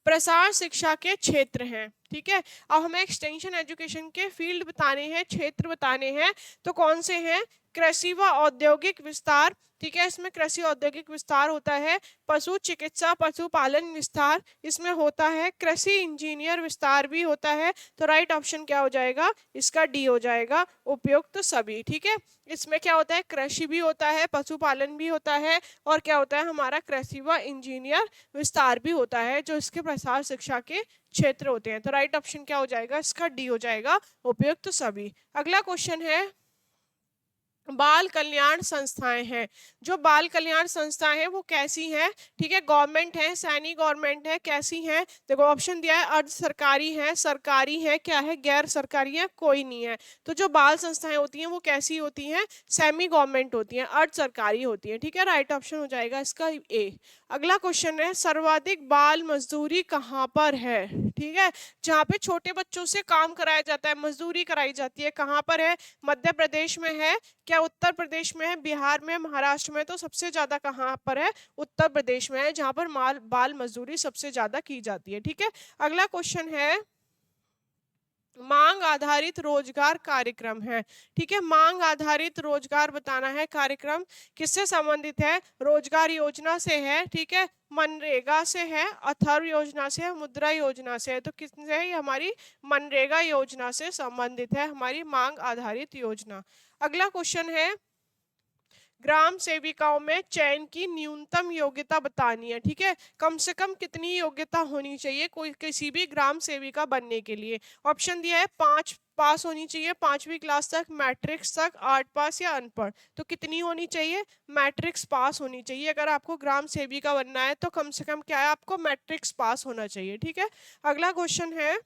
प्रसार शिक्षा के क्षेत्र हैं। ठीक है, अब हमें एक्सटेंशन एजुकेशन के फील्ड बताने हैं, क्षेत्र बताने हैं। तो कौन से हैं? कृषि व औद्योगिक विस्तार। ठीक है, इसमें कृषि औद्योगिक विस्तार होता है। पशु चिकित्सा, पशुपालन विस्तार इसमें होता है। कृषि इंजीनियर विस्तार भी होता है। तो राइट ऑप्शन क्या हो जाएगा? इसका डी हो जाएगा, उपयुक्त सभी। ठीक है, इसमें क्या होता है? कृषि भी होता है, पशुपालन भी होता है, और क्या होता है? हमारा कृषि व इंजीनियर विस्तार भी होता है, जो इसके प्रसार शिक्षा के क्षेत्र होते हैं। तो राइट ऑप्शन क्या हो जाएगा? इसका डी हो जाएगा, उपयुक्त सभी। अगला क्वेश्चन है, बाल कल्याण संस्थाएं हैं। जो बाल कल्याण संस्थाएं हैं वो कैसी हैं? ठीक है, गवर्नमेंट है, सैनी गवर्नमेंट है, कैसी हैं? देखो ऑप्शन दिया है, अर्ध सरकारी है, सरकारी है, क्या है? गैर सरकारी है, कोई नहीं है। तो जो बाल संस्थाएं होती हैं वो कैसी होती हैं? सेमी गवर्नमेंट होती हैं, अर्ध सरकारी होती हैं। ठीक है, राइट ऑप्शन हो जाएगा इसका ए। अगला क्वेश्चन है, सर्वाधिक बाल मजदूरी कहाँ पर है? ठीक है, जहाँ पे छोटे बच्चों से काम कराया जाता है, मजदूरी कराई जाती है, कहाँ पर है? मध्य प्रदेश में है, क्या उत्तर प्रदेश में है, बिहार में, महाराष्ट्र में? तो सबसे ज्यादा कहाँ पर है? उत्तर प्रदेश में है, जहां पर बाल मजदूरी सबसे ज्यादा की जाती है। ठीक है, अगला क्वेश्चन है, मांग आधारित रोजगार कार्यक्रम है। ठीक है, मांग आधारित रोजगार बताना है कार्यक्रम, किससे संबंधित है? रोजगार योजना से है। ठीक है, मनरेगा से है, अथर्व योजना से है, मुद्रा योजना से है। तो किससे है? ये हमारी मनरेगा योजना से संबंधित है, हमारी मांग आधारित योजना। अगला क्वेश्चन है, ग्राम सेविकाओं में चयन की न्यूनतम योग्यता बतानी है। ठीक है, कम से कम कितनी योग्यता होनी चाहिए कोई किसी भी ग्राम सेविका बनने के लिए? ऑप्शन दिया है, 5 पास होनी चाहिए, 5वीं क्लास तक, मैट्रिक्स तक, 8 पास या अनपढ़। तो कितनी होनी चाहिए? मैट्रिक्स पास होनी चाहिए। अगर आपको ग्राम सेविका बनना है तो कम से कम क्या है? आपको मैट्रिक्स पास होना चाहिए। ठीक है, अगला क्वेश्चन है,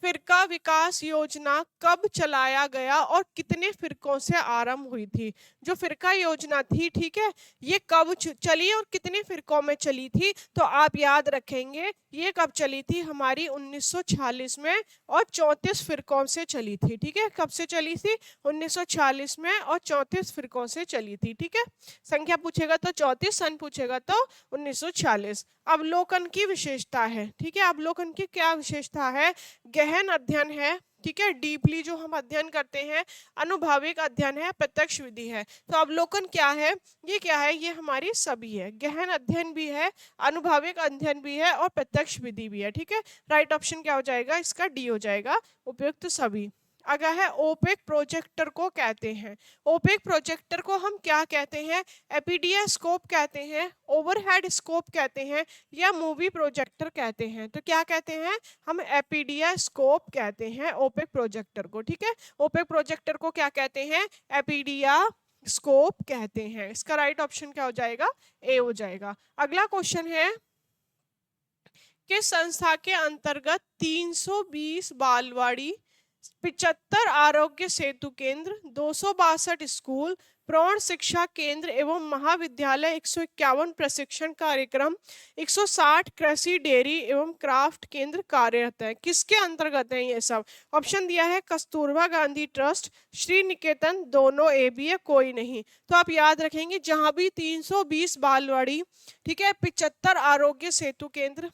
फिरका विकास योजना कब चलाया गया और कितने फिरकों से आरंभ हुई थी? जो फिरका योजना थी, ठीक है, ये कब चली और कितने फिरकों में चली थी? तो आप याद रखेंगे ये कब चली थी? हमारी 1946 में, और 34 फिरकों से चली थी। ठीक है, कब से चली थी? 1946 में, और 34 फिरकों से चली थी। ठीक है, संख्या पूछेगा तो 34, सन पूछेगा तो 1946। अवलोकन की विशेषता है। ठीक है, अवलोकन की क्या विशेषता है? गहन अध्ययन है। ठीक है, डीपली जो हम अध्ययन करते हैं, अनुभाविक अध्ययन है, प्रत्यक्ष विधि है। तो अवलोकन क्या है? ये क्या है? ये हमारी सभी है, गहन अध्ययन भी है, अनुभाविक अध्ययन भी है, और प्रत्यक्ष विधि भी है। ठीक है, राइट ऑप्शन क्या हो जाएगा? इसका डी हो जाएगा, उपयुक्त सभी। अगर है, ओपेक प्रोजेक्टर को कहते हैं। ओपेक प्रोजेक्टर को हम क्या कहते हैं? एपीडीआ स्कोप कहते हैं, ओवरहेड स्कोप कहते हैं, या मूवी प्रोजेक्टर कहते हैं? तो क्या कहते हैं? हम एपीडीआ स्कोप कहते हैं ओपेक प्रोजेक्टर को। ठीक है, ओपेक प्रोजेक्टर को क्या कहते हैं? एपीडीआ स्कोप कहते हैं। इसका राइट ऑप्शन क्या हो जाएगा? ए हो जाएगा। अगला क्वेश्चन है, किस संस्था के अंतर्गत 320 बालवाड़ी 75 आरोग्य सेतु केंद्र, 262 स्कूल, प्रौढ़ शिक्षा केंद्र एवं महाविद्यालय, 151 प्रशिक्षण कार्यक्रम, 160 कृषि डेयरी एवं क्राफ्ट केंद्र कार्यरत है। किसके अंतर्गत है ये सब? ऑप्शन दिया है कस्तूरबा गांधी ट्रस्ट, श्री निकेतन, दोनों ए बी है, कोई नहीं। तो आप याद रखेंगे जहां भी 320 बालवाड़ी, ठीक है, 75 आरोग्य सेतु केंद्र,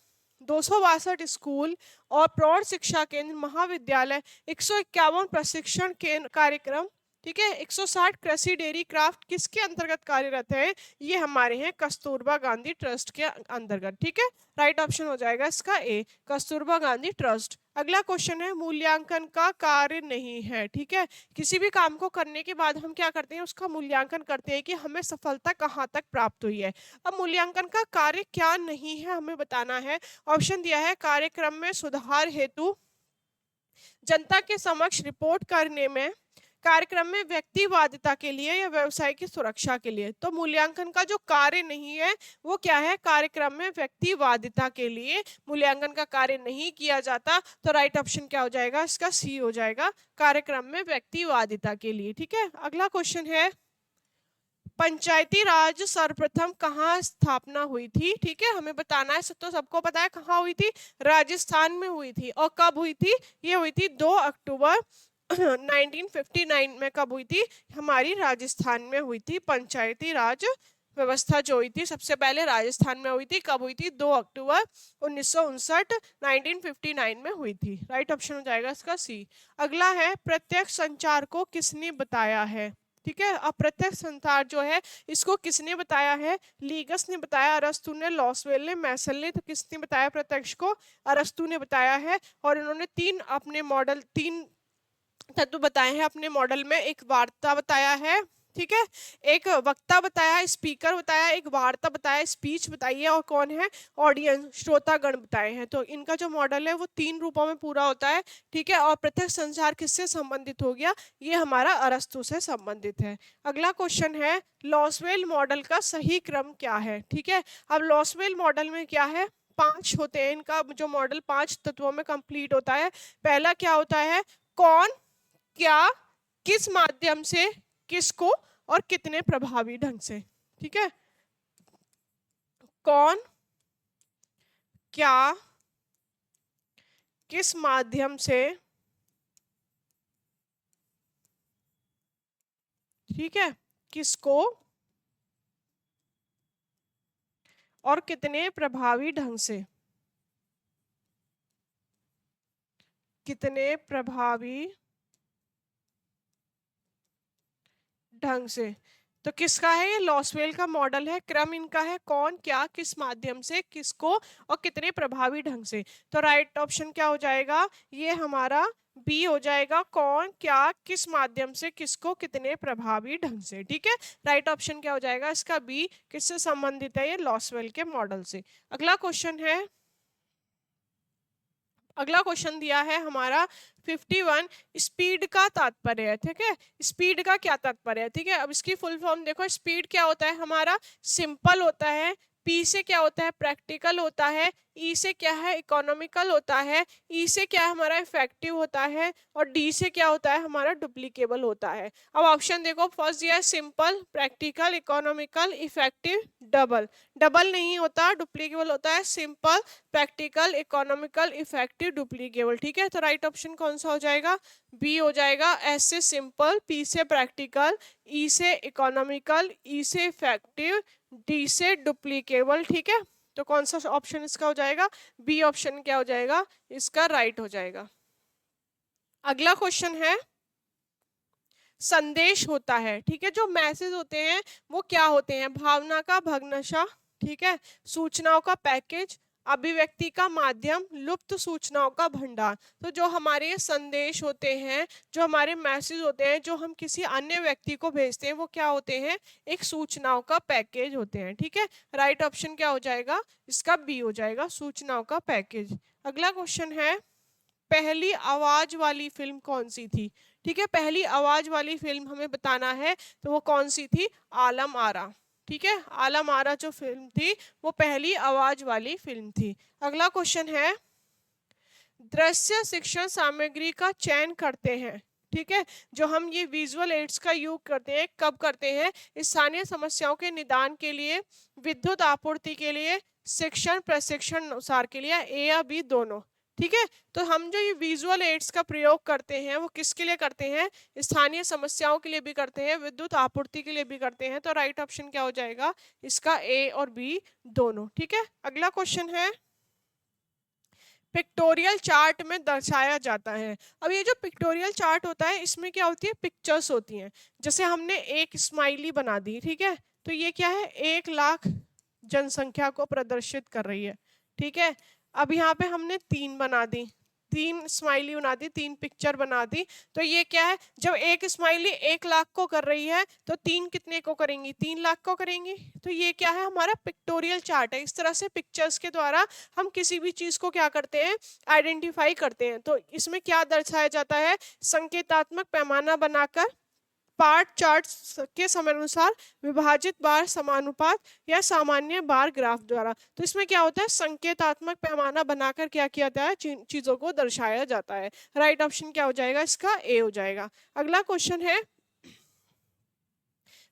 262 स्कूल और प्रौढ़ शिक्षा केंद्र, महाविद्यालय, 151 प्रशिक्षण केंद्र कार्यक्रम, ठीक है, 160 कृषि डेयरी क्राफ्ट किसके अंतर्गत कार्यरत है? ये हमारे हैं कस्तूरबा गांधी ट्रस्ट के अंतर्गत। ठीक है, राइट ऑप्शन हो जाएगा इसका ए, कस्तूरबा गांधी ट्रस्ट। अगला क्वेश्चन है मूल्यांकन का कार्य नहीं है। ठीक है, किसी भी काम को करने के बाद हम क्या करते हैं? उसका मूल्यांकन करते हैं कि हमें सफलता कहाँ तक प्राप्त हुई है। अब मूल्यांकन का कार्य क्या नहीं है हमें बताना है। ऑप्शन दिया है कार्यक्रम में सुधार हेतु, जनता के समक्ष रिपोर्ट करने में, कार्यक्रम में व्यक्तिवादिता के लिए या व्यवसाय की सुरक्षा के लिए। तो मूल्यांकन का जो कार्य नहीं है वो क्या है? कार्यक्रम में व्यक्तिवादिता के लिए मूल्यांकन का कार्य नहीं किया जाता। तो राइट ऑप्शन क्या हो जाएगा? इसका सी हो जाएगा, कार्यक्रम में व्यक्तिवादिता के लिए। ठीक है, अगला क्वेश्चन है पंचायती राज सर्वप्रथम कहाँ स्थापना हुई थी? ठीक है, हमें बताना है। तो सबको पता है कहाँ हुई थी, राजस्थान में हुई थी। और कब हुई थी? ये हुई थी 2 अक्टूबर 1959 में। कब हुई थी? हमारी राजस्थान में हुई थी पंचायती राज व्यवस्था जो हुई थी सबसे पहले राजस्थान में हुई थी। कब हुई थी? 2 अक्टूबर 1959 1959 में हुई थी। राइट ऑप्शन हो जाएगा इसका सी। अगला है प्रत्यक्ष संचार को किसने बताया है? ठीक है, अप्रत्यक्ष संचार जो है इसको किसने बताया है? लीगस ने बताया, अरस्तु ने, लॉसवेल ने, मैसल ने। तो किसने बताया प्रत्यक्ष को? अरस्तु ने बताया है। और इन्होंने 3 अपने मॉडल, 3 तत्व बताए हैं अपने मॉडल में। एक वार्ता बताया है, ठीक है, एक वक्ता बताया, स्पीकर बताया, एक वार्ता बताया, स्पीच बताई है, और कौन है? ऑडियंस, श्रोतागण बताए हैं। तो इनका जो मॉडल है वो 3 रूपों में पूरा होता है। ठीक है, और प्रत्यक्ष संचार किससे संबंधित हो गया? ये हमारा अरस्तु से संबंधित है। अगला क्वेश्चन है लॉसवेल मॉडल का सही क्रम क्या है? ठीक है, अब लॉसवेल मॉडल में क्या है? 5 होते हैं। इनका जो मॉडल 5 तत्वों में कंप्लीट होता है। पहला क्या होता है? कौन, क्या, किस माध्यम से, किसको और कितने प्रभावी ढंग से। ठीक है, कौन, क्या, किस माध्यम से, ठीक है, किसको और कितने प्रभावी ढंग से, कितने प्रभावी ढंग से। तो किसका है? ये लॉसवेल का मॉडल है। क्रम इनका है कौन, क्या, किस माध्यम से, किसको और कितने प्रभावी ढंग से। तो राइट ऑप्शन क्या हो जाएगा? ये हमारा बी हो जाएगा, कौन, क्या, किस माध्यम से, किसको, कितने प्रभावी ढंग से। ठीक है, राइट ऑप्शन क्या हो जाएगा इसका? बी। किससे संबंधित है? ये लॉसवेल के मॉडल से। अगला क्वेश्चन है, अगला क्वेश्चन दिया है हमारा 51, स्पीड का तात्पर्य है। ठीक है, स्पीड का क्या तात्पर्य है? ठीक है, अब इसकी फुल फॉर्म देखो। स्पीड क्या होता है हमारा? सिंपल होता है। पी से क्या होता है? प्रैक्टिकल होता है। ई से क्या है? इकोनॉमिकल होता है। ई से क्या है हमारा? इफेक्टिव होता है। और डी से क्या होता है हमारा? डुप्लीकेबल होता है। अब ऑप्शन देखो, फर्स्ट दिया है simple, practical, economical, effective, double. Double नहीं होता, डुप्लीकेबल होता है। Simple, practical, economical, effective, duplicable. ठीक है, तो राइट ऑप्शन कौन सा हो जाएगा? बी हो जाएगा। एस से सिंपल, पी से प्रैक्टिकल, ई से इकोनॉमिकल, ई से इफेक्टिव, डी से डुप्लीकेबल। ठीक है, तो कौन सा ऑप्शन इसका हो जाएगा? बी ऑप्शन क्या हो जाएगा इसका? राइट हो जाएगा। अगला क्वेश्चन है संदेश होता है। ठीक है, जो मैसेज होते हैं वो क्या होते हैं? भावना का भग्नशः, ठीक है, सूचनाओं का पैकेज, अभिव्यक्ति का माध्यम, लुप्त सूचनाओं का भंडार। तो जो हमारे ये संदेश होते हैं, जो हमारे मैसेज होते हैं, जो हम किसी अन्य व्यक्ति को भेजते हैं, वो क्या होते हैं? एक सूचनाओं का पैकेज होते हैं। ठीक है, राइट ऑप्शन क्या हो जाएगा इसका? बी हो जाएगा, सूचनाओं का पैकेज। अगला क्वेश्चन है पहली आवाज वाली फिल्म कौन सी थी? ठीक है, पहली आवाज वाली फिल्म हमें बताना है, तो वो कौन सी थी? आलम आरा। ठीक है, आलम आरा जो फिल्म थी वो पहली आवाज वाली फिल्म थी। अगला क्वेश्चन है दृश्य शिक्षण सामग्री का चयन करते हैं। ठीक है, जो हम ये विजुअल एड्स का यूज करते हैं, कब करते हैं? स्थानीय समस्याओं के निदान के लिए, विद्युत आपूर्ति के लिए, शिक्षण प्रशिक्षण अनुसार के लिए, ए या बी दोनों। ठीक है, तो हम जो ये विजुअल एड्स का प्रयोग करते हैं वो किसके लिए करते हैं? स्थानीय समस्याओं के लिए भी करते हैं, विद्युत आपूर्ति के लिए भी करते हैं। तो राइट ऑप्शन क्या हो जाएगा इसका? ए और बी दोनों। ठीक है, अगला क्वेश्चन है, पिक्टोरियल चार्ट में दर्शाया जाता है। अब ये जो पिक्टोरियल चार्ट होता है इसमें क्या होती है? पिक्चर्स होती हैं। जैसे हमने एक स्माइली बना दी, ठीक है, तो ये क्या है? 1 लाख जनसंख्या को प्रदर्शित कर रही है। ठीक है, अब यहाँ पे हमने 3 बना दी, 3 स्माइली बना दी, 3 पिक्चर बना दी। तो ये क्या है? जब एक स्माइली 1 लाख को कर रही है तो 3 कितने को करेंगी? 3 लाख को करेंगी। तो ये क्या है? हमारा पिक्टोरियल चार्ट है। इस तरह से पिक्चर्स के द्वारा हम किसी भी चीज को क्या करते हैं? आइडेंटिफाई करते हैं। तो इसमें क्या दर्शाया जाता है? संकेतात्मक पैमाना बनाकर पार्ट चार्ट के समयानुसार विभाजित बार समानुपात या सामान्य बार ग्राफ द्वारा। तो इसमें क्या होता है? संकेतात्मक पैमाना बनाकर क्या किया जाता है? चीजों को दर्शाया जाता है। राइट ऑप्शन क्या हो जाएगा इसका? ए हो जाएगा। अगला क्वेश्चन है,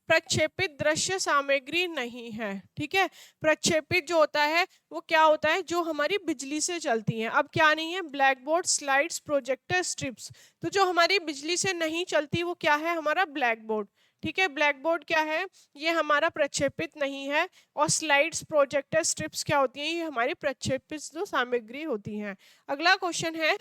प्रक्षेपित दृश्य सामग्री नहीं है। ठीक है, प्रक्षेपित जो होता है वो क्या होता है? जो हमारी बिजली से चलती है। अब क्या नहीं है? Black board, slides, projector, strips. तो जो हमारी बिजली से नहीं चलती वो क्या है? हमारा ब्लैक बोर्ड। ठीक है, ब्लैक बोर्ड क्या है? ये हमारा प्रक्षेपित नहीं है। और स्लाइड्स, प्रोजेक्टर, स्ट्रिप्स क्या होती हैं? ये हमारी प्रक्षेपित जो सामग्री होती हैं। अगला क्वेश्चन है,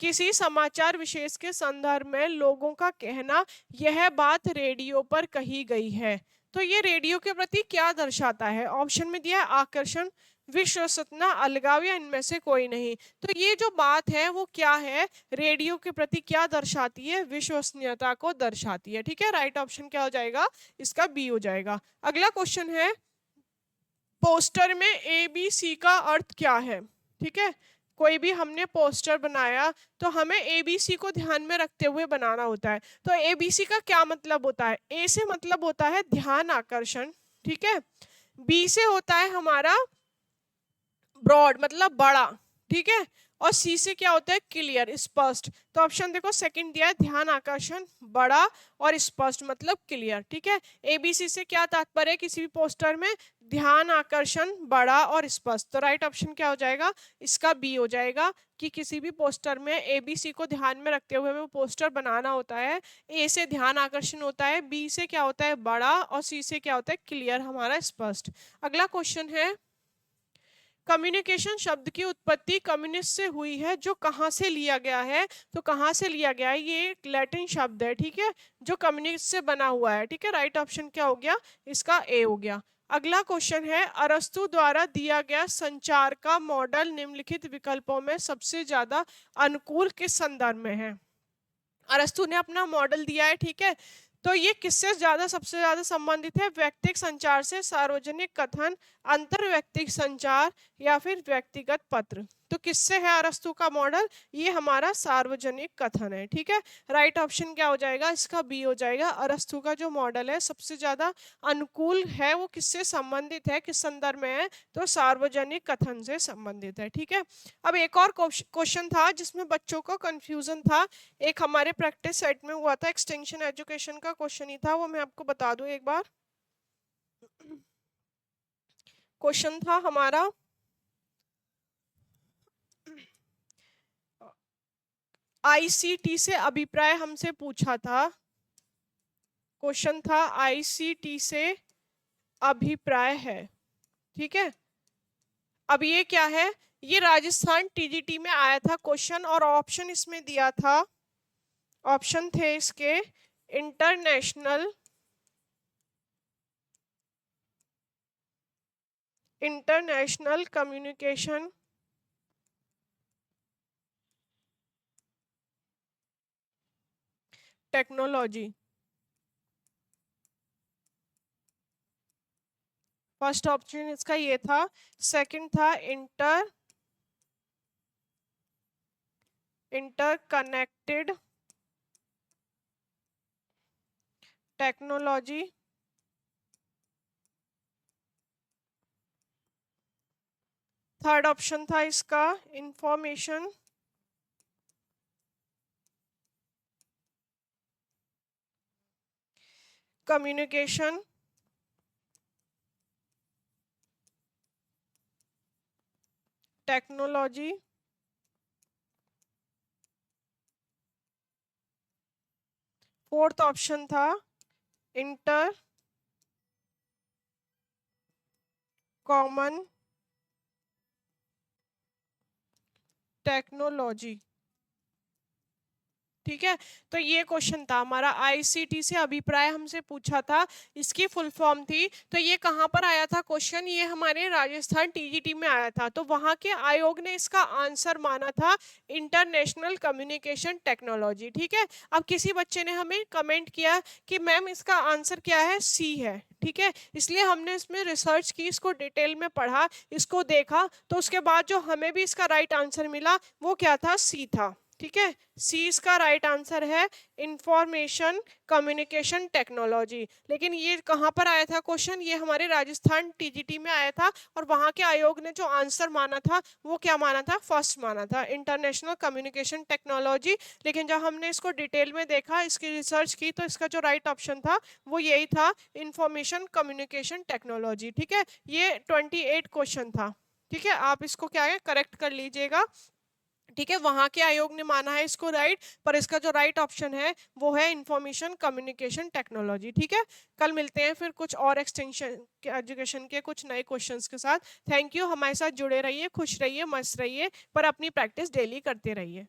किसी समाचार विशेष के संदर्भ में लोगों का कहना यह बात रेडियो पर कही गई है। तो ये रेडियो के प्रति क्या दर्शाता है? ऑप्शन में दिया है आकर्षण, विश्वसनीयता, अलगाव या इनमें से कोई नहीं। तो ये जो बात है वो क्या है? रेडियो के प्रति क्या दर्शाती है? विश्वसनीयता को दर्शाती है। ठीक है, राइट ऑप्शन क्या हो जाएगा इसका? बी हो जाएगा। अगला क्वेश्चन है, पोस्टर में ABC का अर्थ क्या है? ठीक है, कोई भी हमने पोस्टर बनाया तो हमें ABC को ध्यान में रखते हुए बनाना होता है। तो ABC का क्या मतलब होता है? ए से मतलब होता है ध्यान आकर्षण, ठीक है, बी से होता है हमारा ब्रॉड मतलब बड़ा, ठीक है, और सी से क्या होता है? क्लियर, स्पष्ट। तो ऑप्शन देखो सेकंड दिया है, ध्यान आकर्षण, बड़ा और स्पष्ट मतलब क्लियर। ठीक है, ABC से क्या तात्पर्य है? किसी भी पोस्टर में ध्यान आकर्षण, बड़ा और स्पष्ट। तो राइट ऑप्शन क्या हो जाएगा इसका? बी हो जाएगा कि किसी भी पोस्टर में ABC को ध्यान में रखते हुए हमें पोस्टर बनाना होता है। ए से ध्यान आकर्षण होता है, बी से क्या होता है? बड़ा, और सी से क्या होता है? क्लियर, हमारा स्पष्ट। अगला क्वेश्चन है, कम्युनिकेशन शब्द की उत्पत्ति कम्युनिस्ट से हुई है, जो कहाँ से लिया गया है? तो कहाँ से लिया गया है? ये एक लैटिन शब्द है, ठीक है, जो कम्युनिस्ट से बना हुआ है। ठीक है, राइट ऑप्शन क्या हो गया इसका? ए हो गया। अगला क्वेश्चन है, अरस्तु द्वारा दिया गया संचार का मॉडल निम्नलिखित विकल्पों में सबसे ज्यादा अनुकूल किस संदर्भ में है? अरस्तु ने अपना मॉडल दिया है, ठीक है, तो ये किससे ज्यादा सबसे ज्यादा संबंधित है? व्यक्तिगत संचार से, सार्वजनिक कथन, अंतर व्यक्तिगत संचार या फिर व्यक्तिगत पत्र। तो किससे है अरस्तु का मॉडल? ये हमारा सार्वजनिक कथन है। ठीक है, राइट ऑप्शन क्या हो जाएगा इसका? बी हो जाएगा। अरस्तु का जो मॉडल है सबसे ज्यादा अनुकूल है, वो किससे संबंधित है, किस संदर्भ में है? तो सार्वजनिक कथन से संबंधित है। ठीक है, अब एक और क्वेश्चन था जिसमें बच्चों को कंफ्यूजन था, एक हमारे प्रैक्टिस सेट में हुआ था, एक्सटेंशन एजुकेशन का क्वेश्चन ही था, वो मैं आपको बता दूं एक बार। क्वेश्चन था हमारा, आईसीटी से अभिप्राय हमसे पूछा था, क्वेश्चन था आईसीटी से अभिप्राय है। ठीक है, अब ये क्या है? ये राजस्थान टीजीटी में आया था क्वेश्चन, और ऑप्शन इसमें दिया था, ऑप्शन थे इसके international communication technology. First option इसका ये था, सेकंड था इंटरकनेक्टेड टेक्नोलॉजी, थर्ड ऑप्शन था इसका information communication technology. Fourth option था इंटर कॉमन टेक्नोलॉजी। ठीक है, तो ये क्वेश्चन था हमारा, आईसीटी से अभिप्राय हमसे पूछा था, इसकी फुल फॉर्म थी। तो ये कहाँ पर आया था क्वेश्चन, ये हमारे राजस्थान टीजीटी में आया था। तो वहाँ के आयोग ने इसका आंसर माना था इंटरनेशनल कम्युनिकेशन टेक्नोलॉजी। ठीक है, अब किसी बच्चे ने हमें कमेंट किया कि मैम इसका आंसर क्या है, सी है। ठीक है, इसलिए हमने इसमें रिसर्च की, इसको डिटेल में पढ़ा, इसको देखा, तो उसके बाद जो हमें भी इसका राइट आंसर मिला वो क्या था, सी था। ठीक है, सी इसका राइट आंसर है, इंफॉर्मेशन कम्युनिकेशन टेक्नोलॉजी। लेकिन ये कहाँ पर आया था क्वेश्चन, ये हमारे राजस्थान टीजीटी में आया था, और वहाँ के आयोग ने जो आंसर माना था वो क्या माना था, फर्स्ट माना था, इंटरनेशनल कम्युनिकेशन टेक्नोलॉजी। लेकिन जब हमने इसको डिटेल में देखा, इसकी रिसर्च की, तो इसका जो राइट ऑप्शन था वो यही था, इंफॉर्मेशन कम्युनिकेशन टेक्नोलॉजी। ठीक है, ये 28 क्वेश्चन था। ठीक है, आप इसको क्या है करेक्ट कर लीजिएगा। ठीक है, वहां के आयोग ने माना है इसको राइट, पर इसका जो राइट ऑप्शन है वो है इंफॉर्मेशन कम्युनिकेशन टेक्नोलॉजी। ठीक है, कल मिलते हैं फिर कुछ और एक्सटेंशन के एजुकेशन के कुछ नए क्वेश्चंस के साथ। थैंक यू, हमारे साथ जुड़े रहिए, खुश रहिए, मस्त रहिए, पर अपनी प्रैक्टिस डेली करते रहिए।